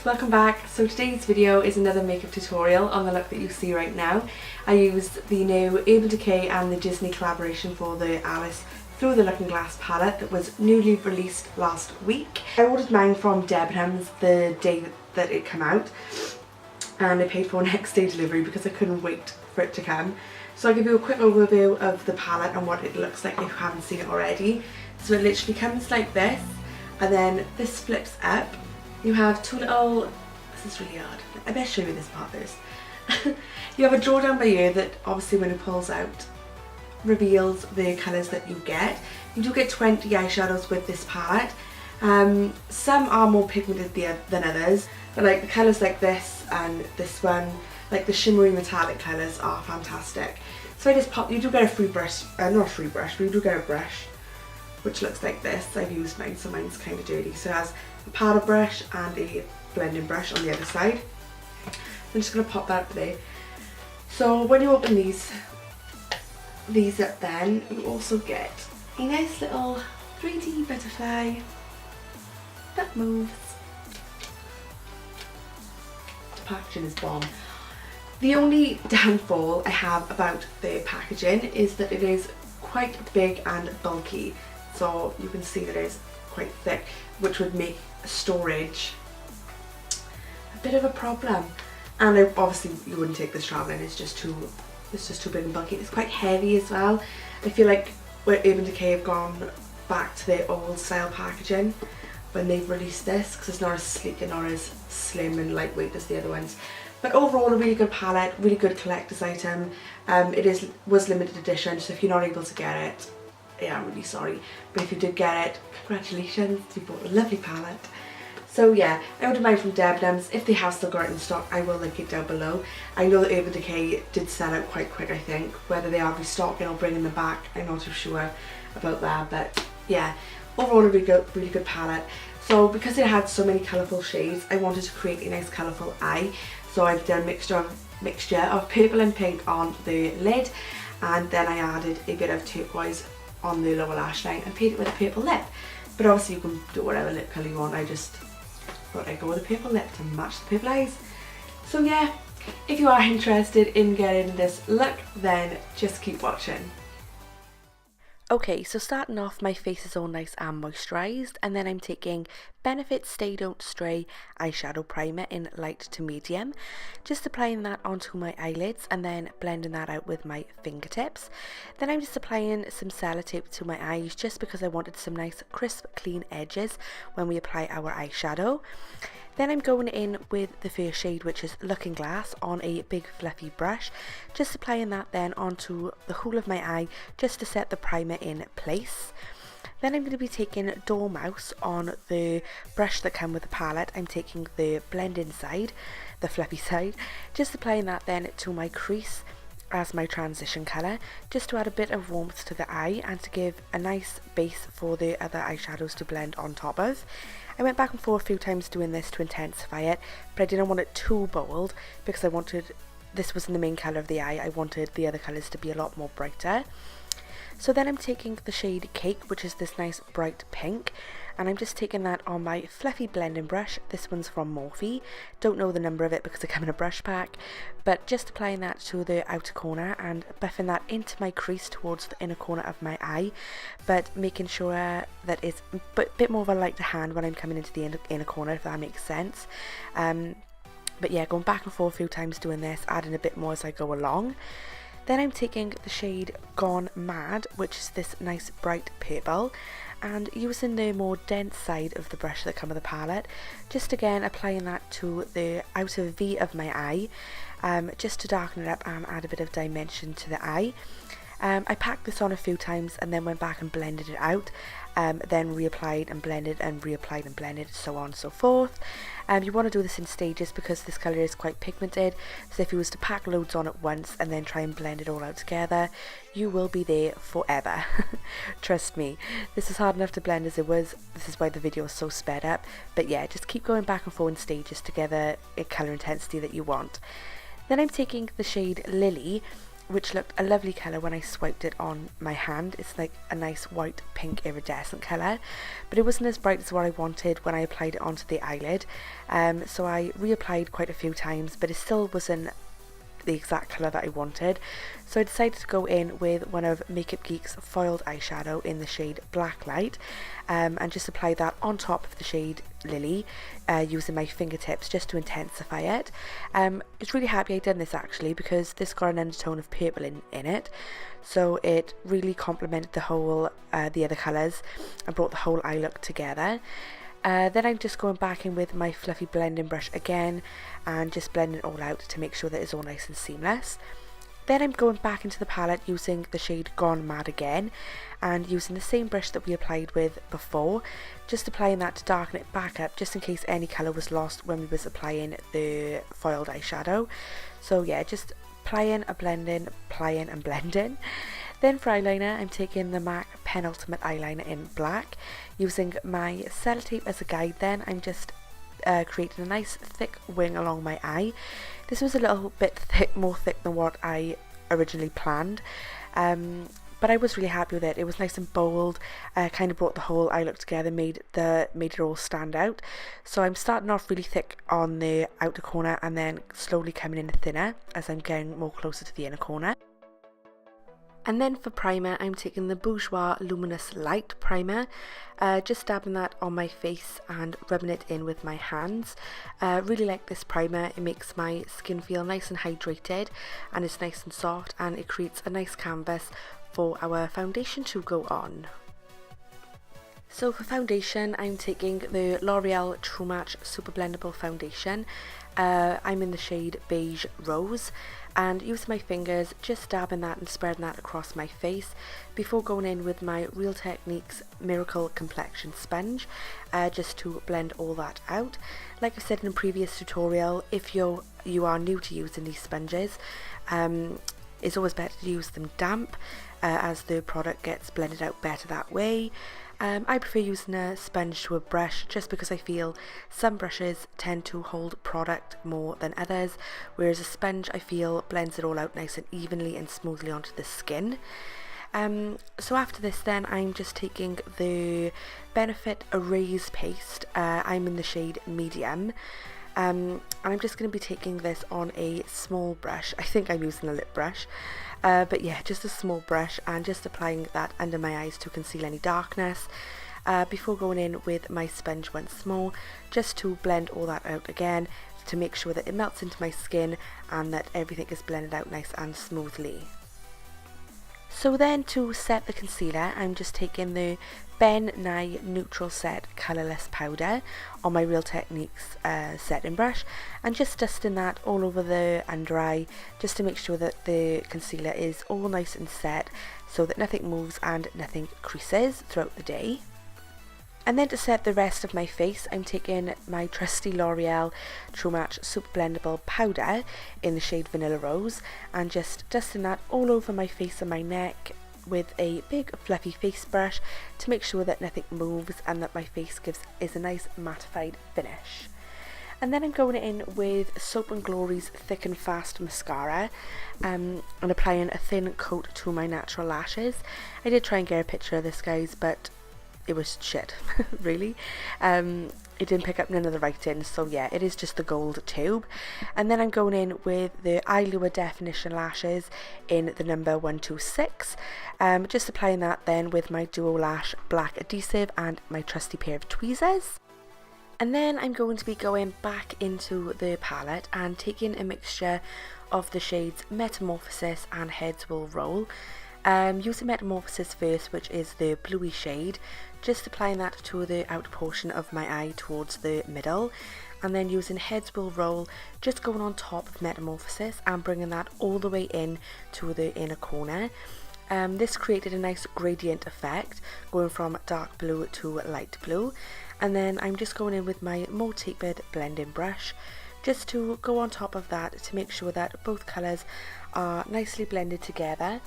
welcome back. So today's video is another makeup tutorial on the look that you see right now. I used the new Urban Decay and the Disney collaboration for the Alice Through the Looking Glass palette that was newly released last week. I ordered mine from Debenhams the day that it came out, and I paid for next day delivery because I couldn't wait for it to come. So I'll give you a quick overview of the palette and what it looks like if you haven't seen it already. So it literally comes like this, and then this flips up. You have two little, this is really hard, I better show you this part first. You have a drawer down by here that obviously when it pulls out reveals the colours that you get. You do get 20 eyeshadows with this palette. Some are more pigmented than others, but like the colours like this and this one, like the shimmery metallic colours are fantastic. So I just pop, you do get a free brush, not a free brush, but you do get a brush which looks like this. I've used mine, so mine's kind of dirty. So it has a powder brush and a blending brush on the other side. I'm just going to pop that there. So when you open these up, then you also get a nice little 3D butterfly that moves. The packaging is bomb. The only downfall I have about the packaging is that it is quite big and bulky. So you can see that it is quite thick, which would make storage a bit of a problem. And obviously you wouldn't take this travelling, it's just too big and bulky. It's quite heavy as well. I feel like where Urban Decay have gone back to their old style packaging when they've released this, because it's not as sleek and not as slim and lightweight as the other ones. But overall a really good palette, really good collector's item. It was limited edition, so if you're not able to get it, yeah, I'm really sorry. But if you did get it, congratulations, you bought a lovely palette. So yeah, I ordered mine from Debenhams. If they have still got it in stock, I will link it down below. I know that Urban Decay did sell out quite quick, I think. Whether they are restocking or bringing them back, I'm not too sure about that. But yeah, overall a really good palette. So because it had so many colourful shades, I wanted to create a nice colourful eye. So I've done a mixture of purple and pink on the lid, and then I added a bit of turquoise on the lower lash line and painted it with a purple lip. But obviously you can do whatever lip colour you want. I just thought I'd go with a purple lip to match the purple eyes. So yeah, if you are interested in getting this look, then just keep watching. Okay, so starting off, my face is all nice and moisturised, and then I'm taking Benefit Stay Don't Stray eyeshadow primer in light to medium, just applying that onto my eyelids and then blending that out with my fingertips. Then I'm just applying some sellotape to my eyes just because I wanted some nice crisp clean edges when we apply our eyeshadow. Then I'm going in with the first shade, which is Looking Glass, on a big fluffy brush, just applying that then onto the whole of my eye just to set the primer in place. Then I'm going to be taking Dormouse on the brush that came with the palette. I'm taking the blending side, the fluffy side, just applying that then to my crease as my transition colour, just to add a bit of warmth to the eye and to give a nice base for the other eyeshadows to blend on top of. I went back and forth a few times doing this to intensify it, but I didn't want it too bold because I wanted, this was in the main colour of the eye, I wanted the other colours to be a lot more brighter. So then I'm taking the shade Cake, which is this nice bright pink, and I'm just taking that on my fluffy blending brush. This one's from Morphe, don't know the number of it because it came in a brush pack, but just applying that to the outer corner and buffing that into my crease towards the inner corner of my eye, but making sure that it's a bit more of a lighter hand when I'm coming into the inner corner, if that makes sense. But yeah, going back and forth a few times doing this, adding a bit more as I go along. Then I'm taking the shade Gone Mad, which is this nice bright purple, and using the more dense side of the brush that comes with the palette, just again applying that to the outer V of my eye, just to darken it up and add a bit of dimension to the eye. I packed this on a few times and then went back and blended it out, then reapplied and blended and reapplied and blended, so on and so forth. You want to do this in stages because this colour is quite pigmented, so if you was to pack loads on at once and then try and blend it all out together, you will be there forever. Trust me, this is hard enough to blend as it was. This is why the video is so sped up, but yeah, just keep going back and forth in stages to get the colour intensity that you want. Then I'm taking the shade Lily, which looked a lovely colour when I swiped it on my hand. It's like a nice white pink iridescent colour, but it wasn't as bright as what I wanted when I applied it onto the eyelid, so I reapplied quite a few times, but it still wasn't the exact colour that I wanted. So I decided to go in with one of Makeup Geek's foiled eyeshadow in the shade Blacklight, and just apply that on top of the shade Lily, using my fingertips just to intensify it. I was really happy I did this actually, because this got an undertone of purple in it, so it really complemented the whole the other colours and brought the whole eye look together. Then I'm just going back in with my fluffy blending brush again and just blending it all out to make sure that it's all nice and seamless. Then I'm going back into the palette using the shade Gone Mad again and using the same brush that we applied with before, just applying that to darken it back up just in case any colour was lost when we was applying the foiled eyeshadow. So yeah, just applying and blending, applying and blending. Then for eyeliner, I'm taking the MAC Penultimate eyeliner in black. Using my sellotape as a guide, then I'm just creating a nice thick wing along my eye. This was a little bit more thick than what I originally planned, but I was really happy with it. It was nice and bold, kind of brought the whole eye look together, made it all stand out. So I'm starting off really thick on the outer corner and then slowly coming in thinner as I'm getting more closer to the inner corner. And then for primer, I'm taking the Bourjois Luminous Light primer, just dabbing that on my face and rubbing it in with my hands. Really like this primer. It makes my skin feel nice and hydrated, and it's nice and soft, and it creates a nice canvas for our foundation to go on. So for foundation, I'm taking the L'Oreal True Match Super Blendable Foundation. I'm in the shade Beige Rose, and using my fingers, just dabbing that and spreading that across my face before going in with my Real Techniques Miracle Complexion Sponge, just to blend all that out. Like I said in a previous tutorial, if you are new to using these sponges, it's always better to use them damp, as the product gets blended out better that way. I prefer using a sponge to a brush just because I feel some brushes tend to hold product more than others, whereas a sponge I feel blends it all out nice and evenly and smoothly onto the skin. So after this then, I'm just taking the Benefit Erase Paste. I'm in the shade Medium. And I'm just going to be taking this on a small brush. I think I'm using a lip brush, but yeah, just a small brush, and just applying that under my eyes to conceal any darkness, before going in with my sponge once more, just to blend all that out again to make sure that it melts into my skin and that everything is blended out nice and smoothly. So then to set the concealer, I'm just taking the Ben Nye Neutral Set Colourless Powder on my Real Techniques setting brush, and just dusting that all over the under eye just to make sure that the concealer is all nice and set so that nothing moves and nothing creases throughout the day. And then to set the rest of my face, I'm taking my trusty L'Oreal True Match Super Blendable Powder in the shade Vanilla Rose, and just dusting that all over my face and my neck with a big fluffy face brush to make sure that nothing moves and that my face is a nice mattified finish. And then I'm going in with Soap & Glory's Thick and Fast Mascara, and applying a thin coat to my natural lashes. I did try and get a picture of this, guys, but it was shit, really. It didn't pick up none of the writing, so yeah, it is just the gold tube. And then I'm going in with the Eyelure Definition Lashes in the number 126, just applying that then with my Duo Lash Black Adhesive and my trusty pair of tweezers. And then I'm going to be going back into the palette and taking a mixture of the shades Metamorphosis and Heads Will Roll. Using Metamorphosis first, which is the bluey shade, just applying that to the outer portion of my eye towards the middle, and then using Heads Will Roll, just going on top of Metamorphosis and bringing that all the way in to the inner corner. This created a nice gradient effect, going from dark blue to light blue. And then I'm just going in with my more tapered blending brush, just to go on top of that to make sure that both colours are nicely blended together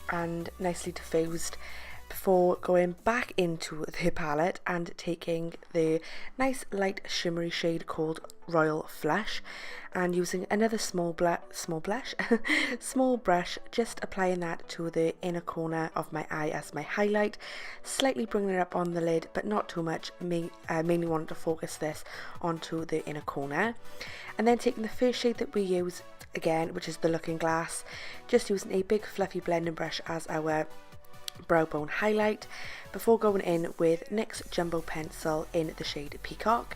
and nicely diffused, before going back into the palette and taking the nice light shimmery shade called Royal Flush and using another small brush, just applying that to the inner corner of my eye as my highlight, slightly bringing it up on the lid but not too much. Mainly wanted to focus this onto the inner corner, and then taking the first shade that we use again, which is the Looking Glass, just using a big fluffy blending brush as our brow bone highlight before going in with NYX Jumbo Pencil in the shade Peacock,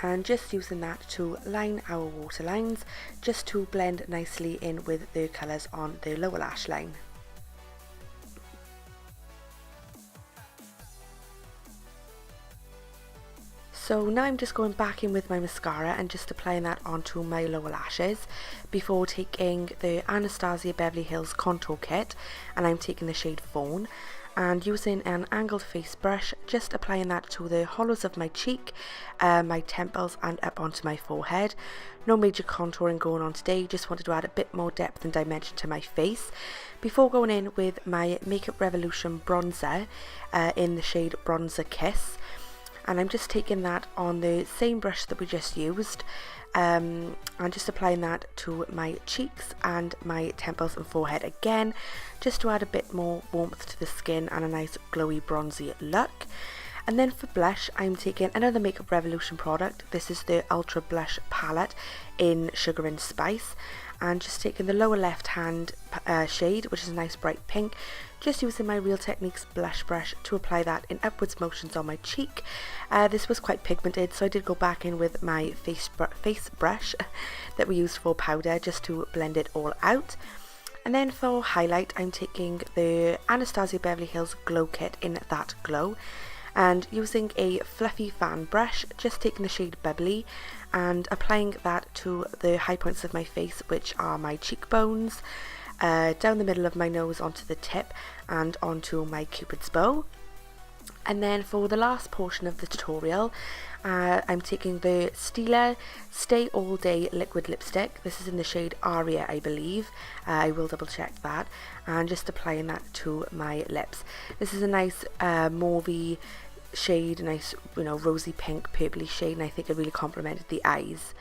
and just using that to line our waterlines, just to blend nicely in with the colours on the lower lash line. So now I'm just going back in with my mascara and just applying that onto my lower lashes before taking the Anastasia Beverly Hills Contour Kit, and I'm taking the shade Fawn, and using an angled face brush, just applying that to the hollows of my cheek, my temples and up onto my forehead. No major contouring going on today, just wanted to add a bit more depth and dimension to my face before going in with my Makeup Revolution bronzer in the shade Bronzer Kiss. And I'm just taking that on the same brush that we just used, and just applying that to my cheeks and my temples and forehead again, just to add a bit more warmth to the skin and a nice glowy bronzy look. And then for blush, I'm taking another Makeup Revolution product. This is the Ultra Blush Palette in Sugar and Spice, and just taking the lower left hand shade, which is a nice bright pink, just using my Real Techniques blush brush to apply that in upwards motions on my cheek. This was quite pigmented, so I did go back in with my face brush that we used for powder, just to blend it all out. And then for highlight, I'm taking the Anastasia Beverly Hills Glow Kit in That Glow, and using a fluffy fan brush, just taking the shade Bubbly and applying that to the high points of my face, which are my cheekbones, down the middle of my nose onto the tip and onto my cupid's bow. And then for the last portion of the tutorial, I'm taking the Stila Stay All Day liquid lipstick. This is in the shade Aria, I believe. I will double check that, and just applying that to my lips. This is a nice mauvey shade, a nice, you know, rosy pink purpley shade, and I think it really complemented the eyes.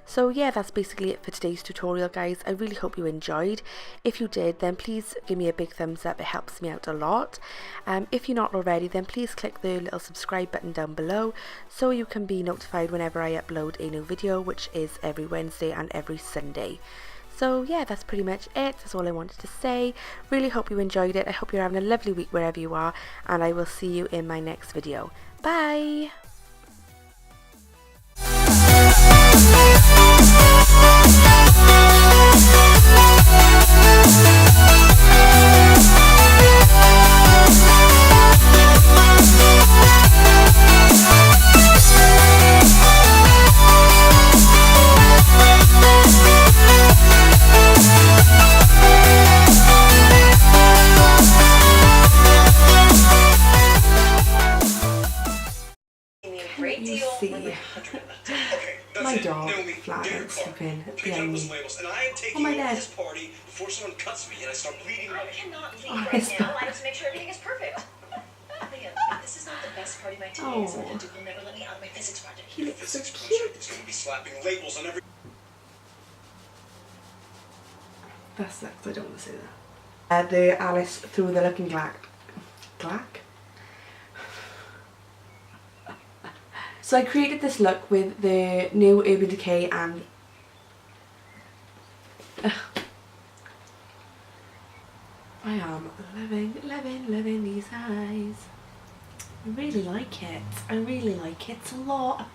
So yeah, that's basically it for today's tutorial, guys. I really hope you enjoyed. If you did, then please give me a big thumbs up. It helps me out a lot. If you're not already, then please click the little subscribe button down below so you can be notified whenever I upload a new video, which is every Wednesday and every Sunday. So yeah, that's pretty much it. That's all I wanted to say. Really hope you enjoyed it. I hope you're having a lovely week wherever you are, and I will see you in my next video. Bye! My dog flat sleeping behind me. Oh my god. Party before someone cuts me and I start bleeding. I cannot leave right now. I have to make sure everything is perfect. Liam, this is not the best part of my today. So Duke will never let me out of my physics project. He looks so cute. He's going to be slapping labels on every. That sucks. I don't want to say that. The Alice through the Looking Glass. So I created this look with the new Urban Decay and I am loving these eyes. I really like it. I really like it a lot.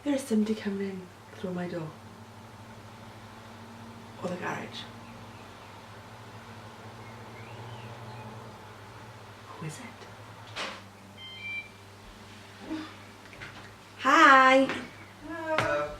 There is somebody coming in through my door. Or the garage. Who is it? Hi!